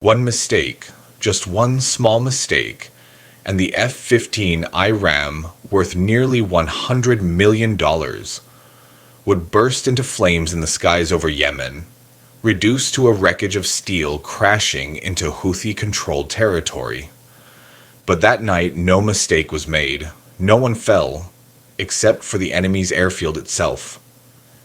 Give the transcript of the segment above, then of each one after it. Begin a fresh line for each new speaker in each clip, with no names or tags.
One mistake, just one small mistake, and the F-15I Ra'am, worth nearly $100 million, would burst into flames in the skies over Yemen, reduced to a wreckage of steel crashing into Houthi-controlled territory. But that night, no mistake was made. No one fell, except for the enemy's airfield itself.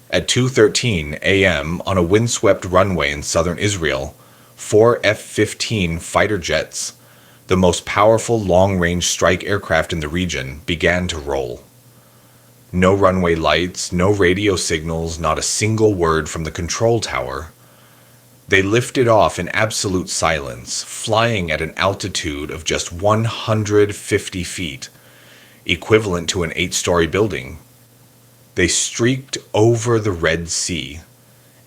At 2:13 a.m. on a windswept runway in southern Israel, 4 F-15 fighter jets, the most powerful long-range strike aircraft in the region, began to roll. No runway lights, no radio signals, not a single word from the control tower. They lifted off in absolute silence, flying at an altitude of just 150 feet, equivalent to an 8-story building. They streaked over the Red Sea,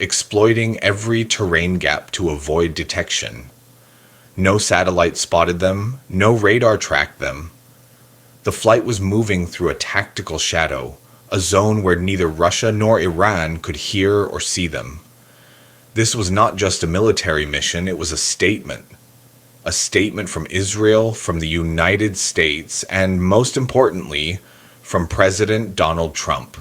exploiting every terrain gap to avoid detection. No satellite spotted them, no radar tracked them. The flight was moving through a tactical shadow, a zone where neither Russia nor Iran could hear or see them. This was not just a military mission, it was a statement. A statement from Israel, from the United States, and most importantly, from President Donald Trump.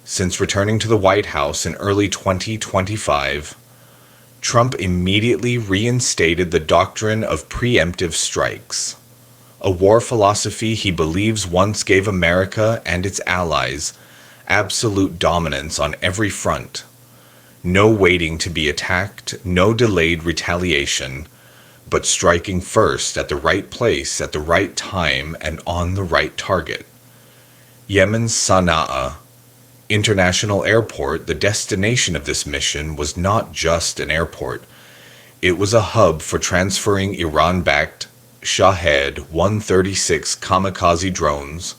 Since returning to the White House in early 2025, Trump immediately reinstated the doctrine of preemptive strikes, a war philosophy he believes once gave America and its allies absolute dominance on every front. No waiting to be attacked, no delayed retaliation, but striking first at the right place at the right time and on the right target. Yemen's Sana'a International Airport, the destination of this mission, was not just an airport. It was a hub for transferring Iran-backed Shahed 136 kamikaze drones,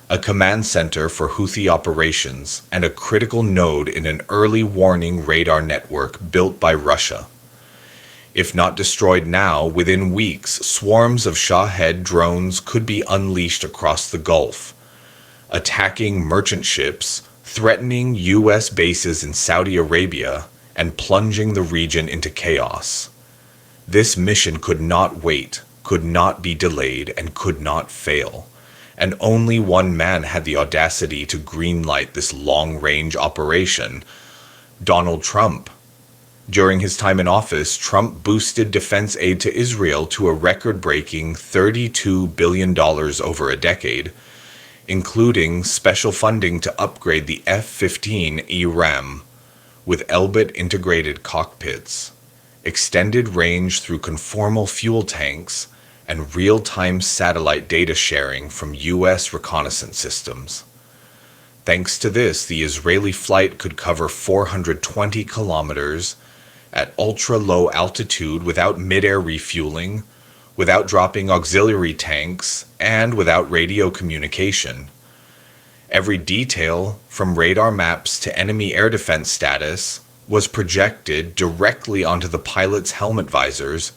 a command center for Houthi operations, and a critical node in an early warning radar network built by Russia. If not destroyed now, within weeks, swarms of Shahed drones could be unleashed across the Gulf, attacking merchant ships, threatening U.S. bases in Saudi Arabia, and plunging the region into chaos. This mission could not wait, could not be delayed, and could not fail. And only one man had the audacity to greenlight this long-range operation: Donald Trump. During his time in office, Trump boosted defense aid to Israel to a record-breaking $32 billion over a decade, including special funding to upgrade the F-15I Ra'am with Elbit integrated cockpits, extended range through conformal fuel tanks, and real-time satellite data sharing from U.S. reconnaissance systems. Thanks to this, the Israeli flight could cover 420 kilometers at ultra-low altitude without mid-air refueling, without dropping auxiliary tanks, and without radio communication. Every detail, from radar maps to enemy air defense status, was projected directly onto the pilot's helmet visors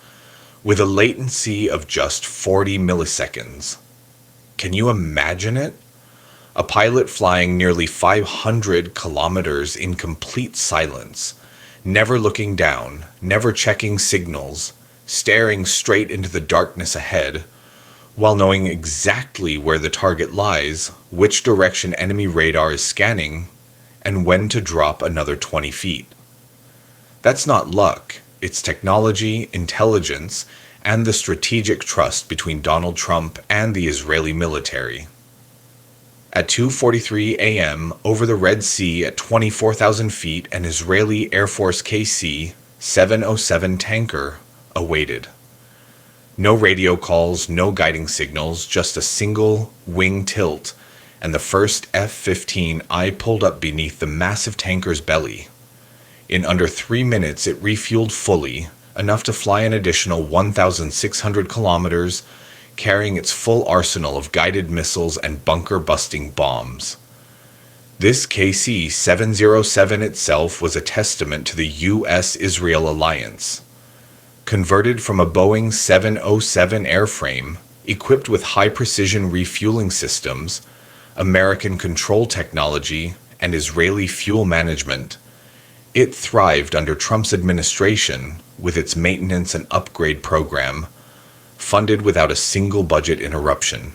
with a latency of just 40 milliseconds. Can you imagine it? A pilot flying nearly 500 kilometers in complete silence, never looking down, never checking signals, staring straight into the darkness ahead, while knowing exactly where the target lies, which direction enemy radar is scanning, and when to drop another 20 feet. That's not luck, it's technology, intelligence, and the strategic trust between Donald Trump and the Israeli military. At 2:43 a.m., over the Red Sea at 24,000 feet, an Israeli Air Force KC-707 tanker awaited. No radio calls, no guiding signals, just a single wing tilt, and the first F-15I pulled up beneath the massive tanker's belly. In under 3 minutes, it refueled fully, enough to fly an additional 1,600 kilometers, carrying its full arsenal of guided missiles and bunker-busting bombs. This KC-707 itself was a testament to the U.S.-Israel alliance. Converted from a Boeing 707 airframe, equipped with high-precision refueling systems, American control technology, and Israeli fuel management, It thrived under Trump's administration with its maintenance and upgrade program, funded without a single budget interruption.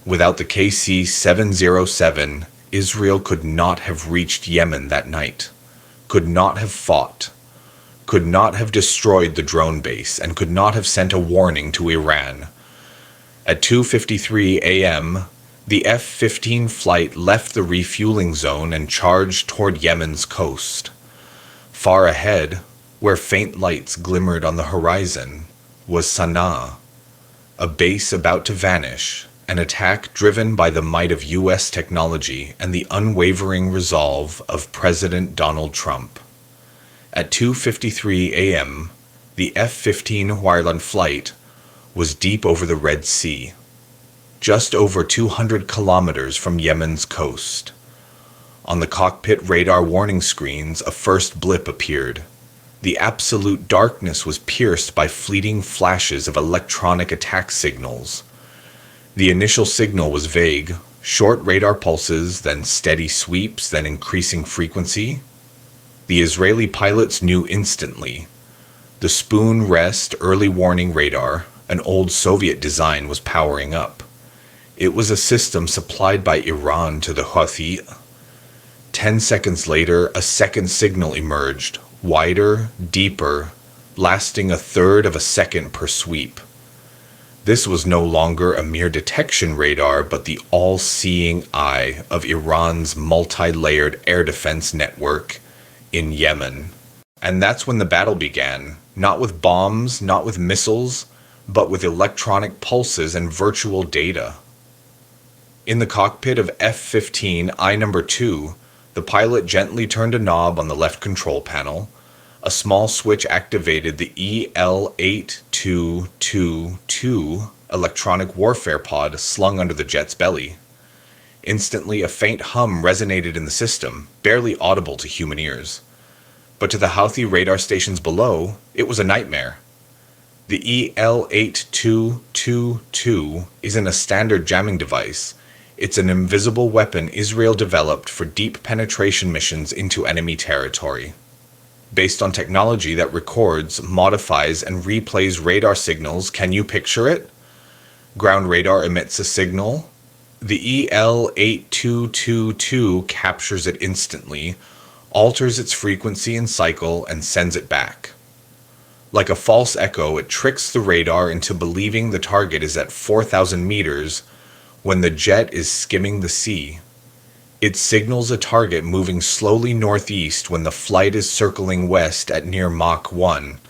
Without the KC-707, Israel could not have reached Yemen that night, could not have fought, could not have destroyed the drone base, and could not have sent a warning to Iran. At 2:53 a.m., the F-15 flight left the refueling zone and charged toward Yemen's coast. Far ahead, where faint lights glimmered on the horizon, was Sana'a, a base about to vanish, an attack driven by the might of U.S. technology and the unwavering resolve of President Donald Trump. At 2:53 a.m., the F-15I Ra'am flight was deep over the Red Sea, just over 200 kilometers from Yemen's coast. On the cockpit radar warning screens, a first blip appeared. The absolute darkness was pierced by fleeting flashes of electronic attack signals. The initial signal was vague, short radar pulses, then steady sweeps, then increasing frequency. The Israeli pilots knew instantly. The spoon rest early warning radar, an old Soviet design, was powering up. It was a system supplied by Iran to the Houthi. 10 seconds later, a second signal emerged, wider, deeper, lasting a third of a second per sweep. This was no longer a mere detection radar, but the all-seeing eye of Iran's multi-layered air defense network in Yemen. And that's when the battle began, not with bombs, not with missiles, but with electronic pulses and virtual data. In the cockpit of F-15I No. 2, the pilot gently turned a knob on the left control panel. A small switch activated the EL-8222 electronic warfare pod slung under the jet's belly. Instantly, a faint hum resonated in the system, barely audible to human ears. But to the Houthi radar stations below, it was a nightmare. The EL-8222 isn't a standard jamming device. It's an invisible weapon Israel developed for deep penetration missions into enemy territory. Based on technology that records, modifies, and replays radar signals, can you picture it? Ground radar emits a signal. The EL-8222 captures it instantly, alters its frequency and cycle, and sends it back. Like a false echo, it tricks the radar into believing the target is at 4,000 meters when the jet is skimming the sea. It signals a target moving slowly northeast when the flight is circling west at near Mach 1.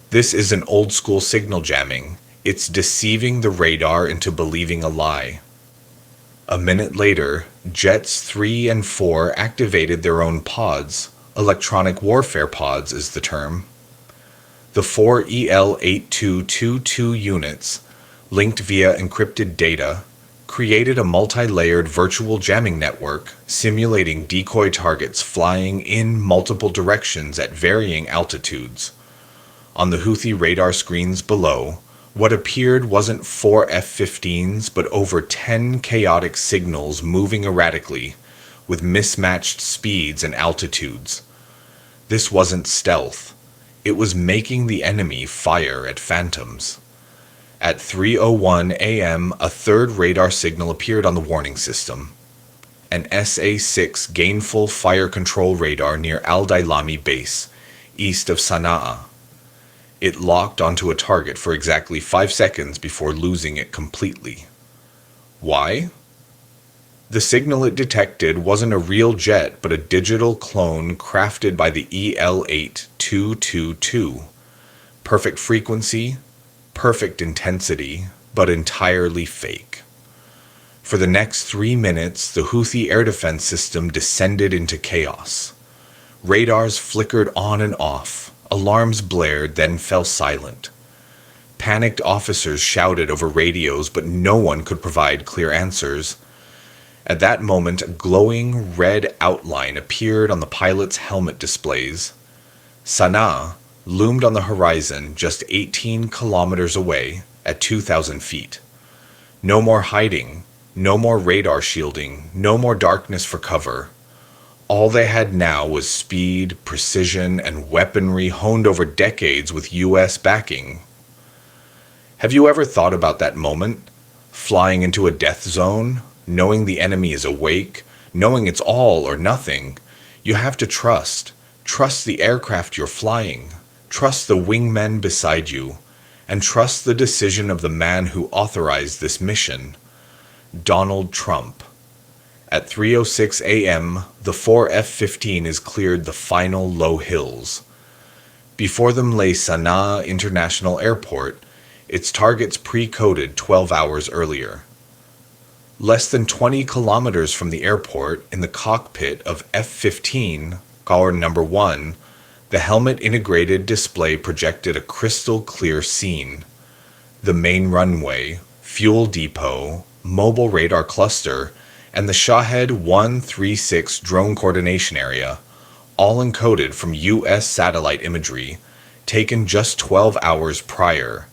This isn't old-school signal jamming. It's deceiving the radar into believing a lie. A minute later, Jets 3 and 4 activated their own pods. Electronic warfare pods is the term. The 4 EL-8222 units, linked via encrypted data, created a multi-layered virtual jamming network, simulating decoy targets flying in multiple directions at varying altitudes. On the Houthi radar screens below, what appeared wasn't 4 F-15s, but over 10 chaotic signals moving erratically, with mismatched speeds and altitudes. This wasn't stealth. It was making the enemy fire at phantoms. At 3:01 a.m., a third radar signal appeared on the warning system. An SA-6 gainful fire control radar near Al-Dailami base, east of Sana'a. It locked onto a target for exactly 5 seconds before losing it completely. Why? The signal it detected wasn't a real jet, but a digital clone crafted by the EL-8222. Perfect frequency, perfect intensity, but entirely fake. For the next 3 minutes, the Houthi air defense system descended into chaos. Radars flickered on and off, alarms blared, then fell silent. Panicked officers shouted over radios, but no one could provide clear answers. At that moment, a glowing red outline appeared on the pilot's helmet displays. Sana'a loomed on the horizon just 18 kilometers away at 2,000 feet. No more hiding, no more radar shielding, no more darkness for cover. All they had now was speed, precision, and weaponry honed over decades with US backing. Have you ever thought about that moment? Flying into a death zone, knowing the enemy is awake, knowing it's all or nothing. You have to trust. Trust the aircraft you're flying. Trust the wingmen beside you. And trust the decision of the man who authorized this mission, Donald Trump. At 3:06 a.m., the 4 F-15 is cleared the final low hills. Before them lay Sana'a International Airport, its targets pre-coded 12 hours earlier. Less than 20 kilometers from the airport, in the cockpit of F-15, Gaur number 1, the helmet-integrated display projected a crystal-clear scene. The main runway, fuel depot, mobile radar cluster, and the Shahed 136 drone coordination area, all encoded from U.S. satellite imagery, taken just 12 hours prior.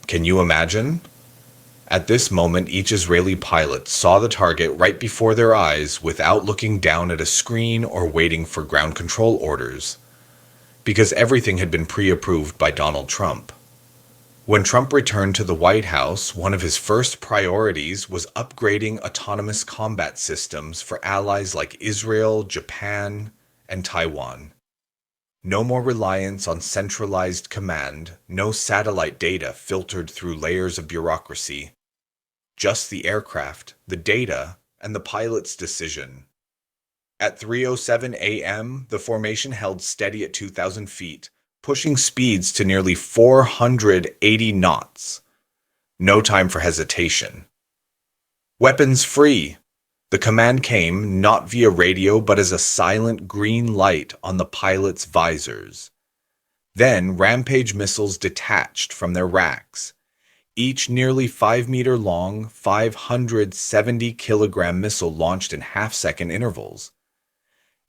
Can you imagine? At this moment, each Israeli pilot saw the target right before their eyes without looking down at a screen or waiting for ground control orders, because everything had been pre-approved by Donald Trump. When Trump returned to the White House, one of his first priorities was upgrading autonomous combat systems for allies like Israel, Japan, and Taiwan. No more reliance on centralized command, no satellite data filtered through layers of bureaucracy. Just the aircraft, the data, and the pilot's decision. At 3:07 a.m., the formation held steady at 2,000 feet, pushing speeds to nearly 480 knots. No time for hesitation. Weapons free! The command came not via radio but as a silent green light on the pilot's visors. Then Rampage missiles detached from their racks, each nearly 5-meter long, 570-kilogram missile launched in half-second intervals.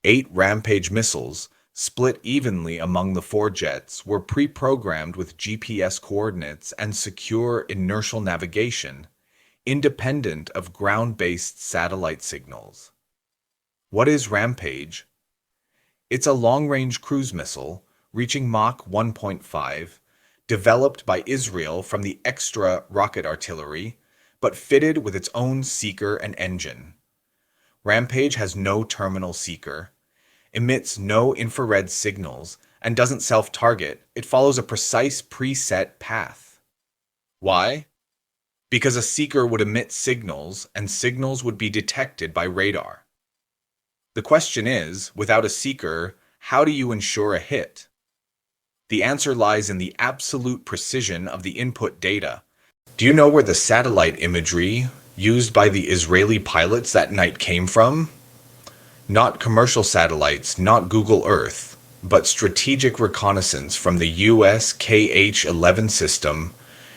8 Rampage missiles, split evenly among the 4 jets, were pre-programmed with GPS coordinates and secure inertial navigation, independent of ground-based satellite signals. What is Rampage? It's a long-range cruise missile, reaching Mach 1.5, developed by Israel from the extra rocket artillery, but fitted with its own seeker and engine. Rampage has no terminal seeker, emits no infrared signals, and doesn't self-target. It follows a precise preset path. Why? Because a seeker would emit signals, and signals would be detected by radar. The question is, without a seeker, how do you ensure a hit? The answer lies in the absolute precision of the input data. Do you know where the satellite imagery used by the Israeli pilots that night came from? Not commercial satellites, not Google Earth, but strategic reconnaissance from the US KH-11 system,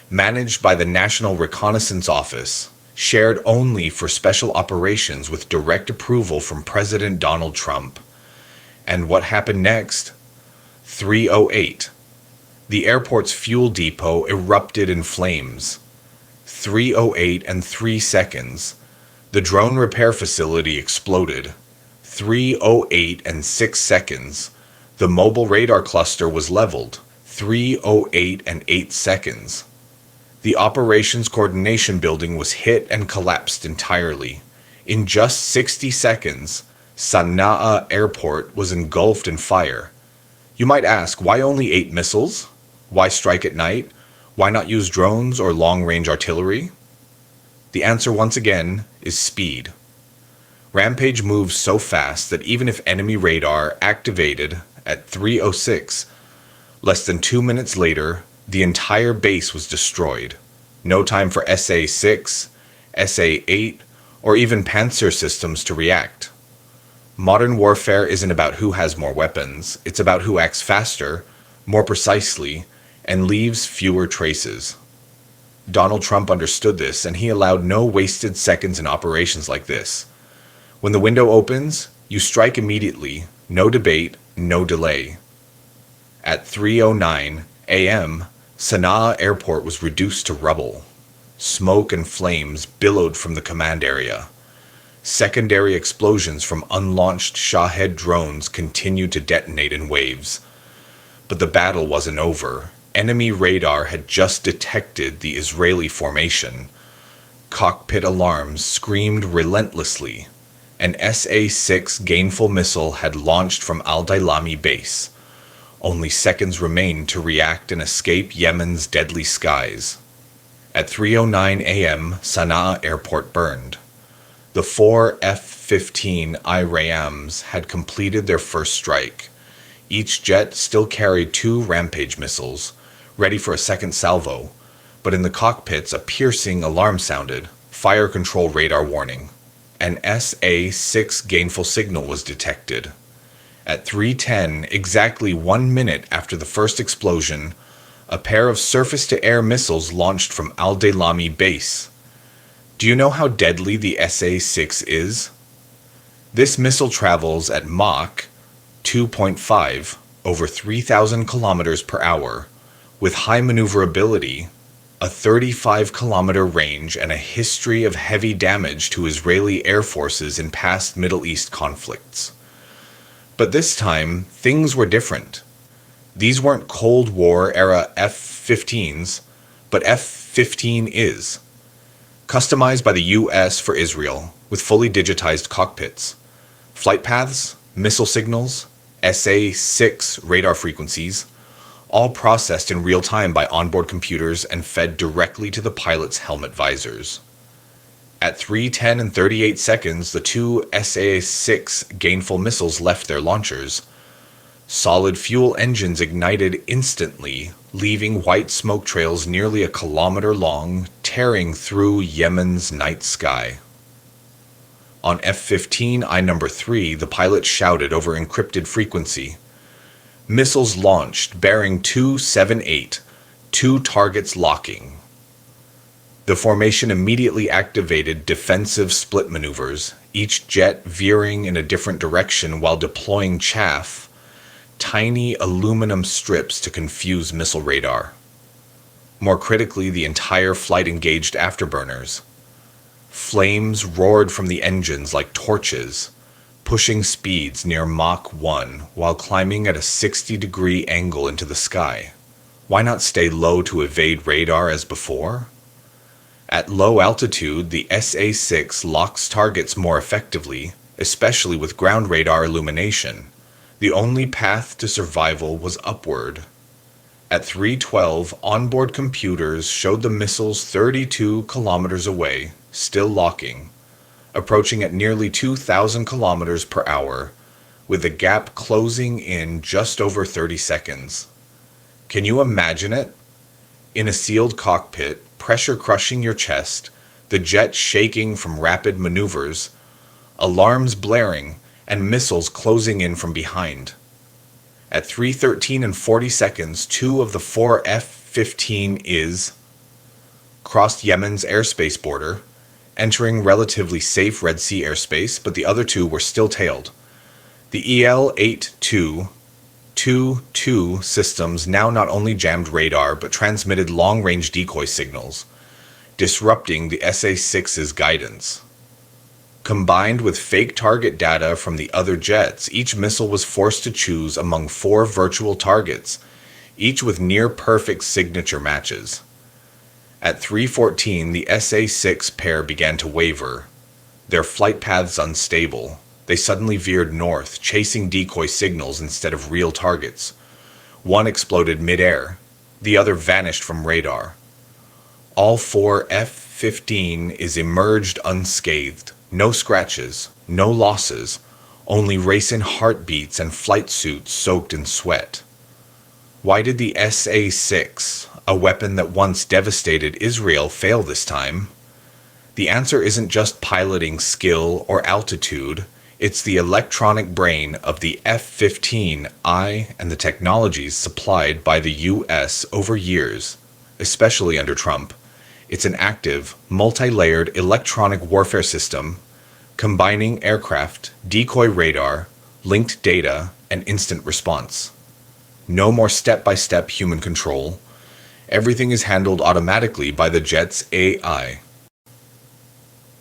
managed by the National Reconnaissance Office, shared only for special operations with direct approval from President Donald Trump. And what happened next? 3:08. The airport's fuel depot erupted in flames. 3:08 and 3 seconds. The drone repair facility exploded. 3:08 and 6 seconds. The mobile radar cluster was leveled. 3:08 and 8 seconds. The operations coordination building was hit and collapsed entirely. In just 60 seconds, Sana'a Airport was engulfed in fire. You might ask, why only 8 missiles? Why strike at night? Why not use drones or long-range artillery? The answer, once again, is speed. Rampage moves so fast that even if enemy radar activated at 3:06, less than 2 minutes later, the entire base was destroyed. No time for SA-6, SA-8, or even Panzer systems to react. Modern warfare isn't about who has more weapons, it's about who acts faster, more precisely, and leaves fewer traces. Donald Trump understood this, and he allowed no wasted seconds in operations like this. When the window opens, you strike immediately, no debate, no delay. At 3:09 a.m., Sana'a Airport was reduced to rubble. Smoke and flames billowed from the command area. Secondary explosions from unlaunched Shahed drones continued to detonate in waves. But the battle wasn't over. Enemy radar had just detected the Israeli formation. Cockpit alarms screamed relentlessly. An SA-6 gainful missile had launched from Al-Dailami base. Only seconds remained to react and escape Yemen's deadly skies. At 3:09 a.m., Sana'a airport burned. The 4 F-15I Ra'ams had completed their first strike. Each jet still carried 2 Rampage missiles, ready for a second salvo, but in the cockpits a piercing alarm sounded, fire control radar warning. An SA-6 gainful signal was detected. At 3:10, exactly 1 minute after the first explosion, a pair of surface-to-air missiles launched from Al-Dailami base. Do you know how deadly the SA-6 is? This missile travels at Mach 2.5 over 3,000 kilometers per hour, with high maneuverability, a 35-kilometer range, and a history of heavy damage to Israeli air forces in past Middle East conflicts. But this time, things were different. These weren't Cold War-era F-15s, but F-15 is. Customized by the U.S. for Israel, with fully digitized cockpits. Flight paths, missile signals, SA-6 radar frequencies, all processed in real time by onboard computers and fed directly to the pilot's helmet visors. At 3:10 and 38 seconds, the 2 SA-6 gainful missiles left their launchers. Solid fuel engines ignited instantly, leaving white smoke trails nearly a kilometer long, tearing through Yemen's night sky. On F-15I No. 3, the pilot shouted over encrypted frequency. Missiles launched, bearing 278, 2 targets locking. The formation immediately activated defensive split maneuvers, each jet veering in a different direction while deploying chaff, tiny aluminum strips to confuse missile radar. More critically, the entire flight engaged afterburners. Flames roared from the engines like torches, pushing speeds near Mach 1 while climbing at a 60-degree angle into the sky. Why not stay low to evade radar as before? At low altitude, the SA-6 locks targets more effectively, especially with ground radar illumination. The only path to survival was upward. At 3:12, onboard computers showed the missiles 32 kilometers away, still locking, approaching at nearly 2,000 kilometers per hour, with the gap closing in just over 30 seconds. Can you imagine it? In a sealed cockpit, pressure crushing your chest, the jet shaking from rapid maneuvers, alarms blaring, and missiles closing in from behind. At 3:13 and 40 seconds, 2 of the 4 F-15Is crossed Yemen's airspace border, entering relatively safe Red Sea airspace, but the other 2 were still tailed. The EL-8222 systems now not only jammed radar, but transmitted long-range decoy signals, disrupting the SA-6's guidance. Combined with fake target data from the other jets, each missile was forced to choose among 4 virtual targets, each with near-perfect signature matches. At 3:14, the SA-6 pair began to waver, their flight paths unstable. They suddenly veered north, chasing decoy signals instead of real targets. One exploded mid-air, the other vanished from radar. All 4 F-15Is emerged unscathed. No scratches, no losses, only racing heartbeats and flight suits soaked in sweat. Why did the SA-6, a weapon that once devastated Israel, fail this time? The answer isn't just piloting skill or altitude, it's the electronic brain of the F-15I and the technologies supplied by the US over years, especially under Trump. It's an active, multi-layered electronic warfare system combining aircraft, decoy radar, linked data, and instant response. No more step-by-step human control. Everything is handled automatically by the jet's AI.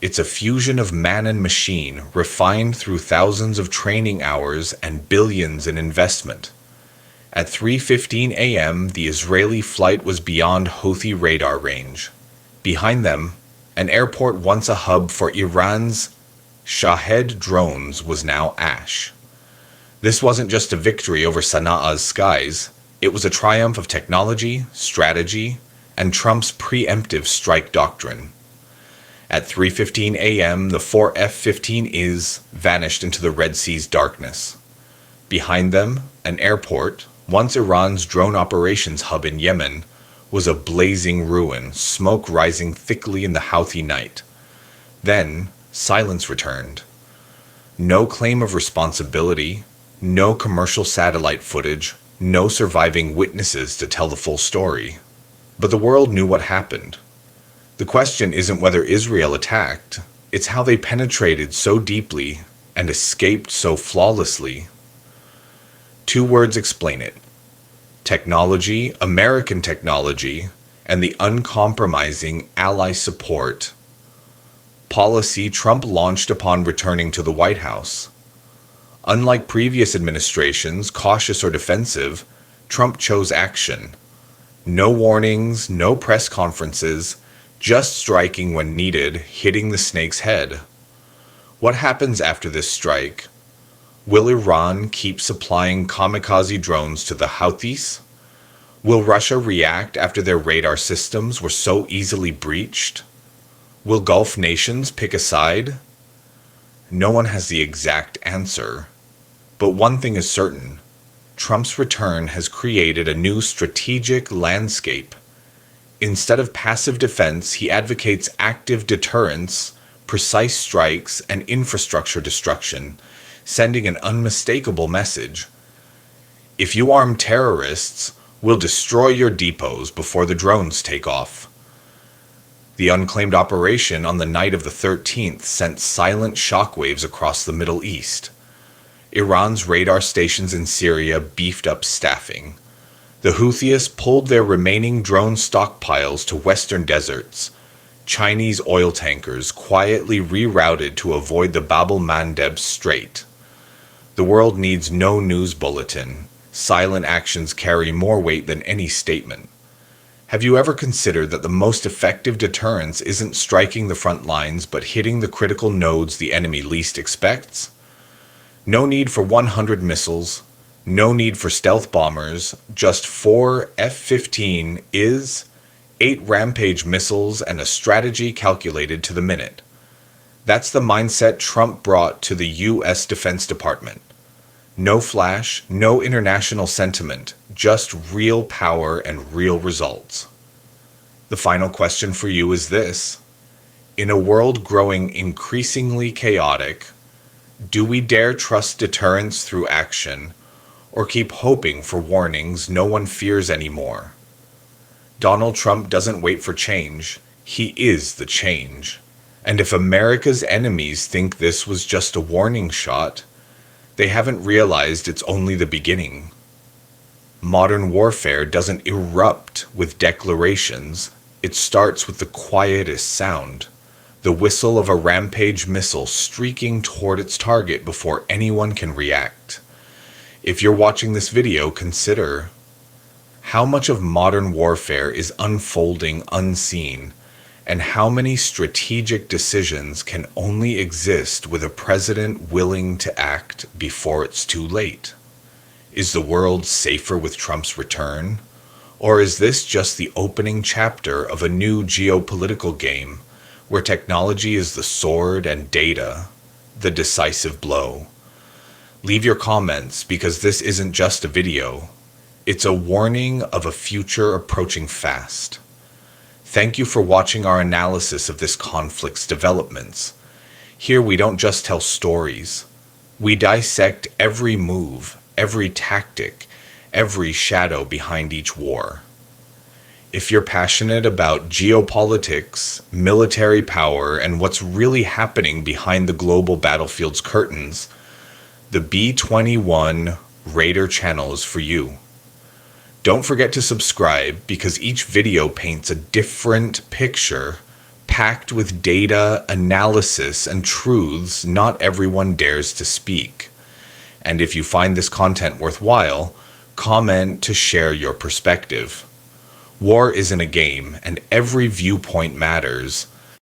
It's a fusion of man and machine, refined through thousands of training hours and billions in investment. At 3:15 a.m., the Israeli flight was beyond Houthi radar range. Behind them, an airport once a hub for Iran's Shahed drones was now ash. This wasn't just a victory over Sana'a's skies, it was a triumph of technology, strategy, and Trump's preemptive strike doctrine. At 3:15 a.m., the 4 F-15Is vanished into the Red Sea's darkness. Behind them, an airport, once Iran's drone operations hub in Yemen, was a blazing ruin, smoke rising thickly in the Houthi night. Then, silence returned. No claim of responsibility, no commercial satellite footage, no surviving witnesses to tell the full story. But the world knew what happened. The question isn't whether Israel attacked, it's how they penetrated so deeply and escaped so flawlessly. Two words explain it: technology, American technology, and the uncompromising ally support policy Trump launched upon returning to the White House. Unlike previous administrations, cautious or defensive, Trump chose action. No warnings, no press conferences, just striking when needed, hitting the snake's head. What happens after this strike? Will Iran keep supplying kamikaze drones to the Houthis? Will Russia react after their radar systems were so easily breached? Will Gulf nations pick a side? No one has the exact answer. But one thing is certain: Trump's return has created a new strategic landscape. Instead of passive defense, he advocates active deterrence, precise strikes, and infrastructure destruction, sending an unmistakable message. If you arm terrorists, we'll destroy your depots before the drones take off. The unclaimed operation on the night of the 13th sent silent shockwaves across the Middle East. Iran's radar stations in Syria beefed up staffing. The Houthis pulled their remaining drone stockpiles to western deserts. Chinese oil tankers quietly rerouted to avoid the Bab el-Mandeb Strait. The world needs no news bulletin. Silent actions carry more weight than any statement. Have you ever considered that the most effective deterrence isn't striking the front lines but hitting the critical nodes the enemy least expects? No need for 100 missiles, no need for stealth bombers, just 4 F-15Is, 8 Rampage missiles, and a strategy calculated to the minute. That's the mindset Trump brought to the U.S. Defense Department. No flash, no international sentiment, just real power and real results. The final question for you is this: in a world growing increasingly chaotic, do we dare trust deterrence through action, or keep hoping for warnings no one fears anymore? Donald Trump doesn't wait for change. He is the change. And if America's enemies think this was just a warning shot, they haven't realized it's only the beginning. Modern warfare doesn't erupt with declarations. It starts with the quietest sound: the whistle of a Rampage missile streaking toward its target before anyone can react. If you're watching this video, consider: how much of modern warfare is unfolding unseen, and how many strategic decisions can only exist with a president willing to act before it's too late? Is the world safer with Trump's return? Or is this just the opening chapter of a new geopolitical game where technology is the sword and data the decisive blow? Leave your comments, because this isn't just a video. It's a warning of a future approaching fast. Thank you for watching our analysis of this conflict's developments. Here we don't just tell stories. We dissect every move, every tactic, every shadow behind each war. If you're passionate about geopolitics, military power, and what's really happening behind the global battlefield's curtains, the B-21 Raider channel is for you. Don't forget to subscribe, because each video paints a different picture, packed with data, analysis, and truths not everyone dares to speak. And if you find this content worthwhile, comment to share your perspective. War isn't a game, and every viewpoint matters.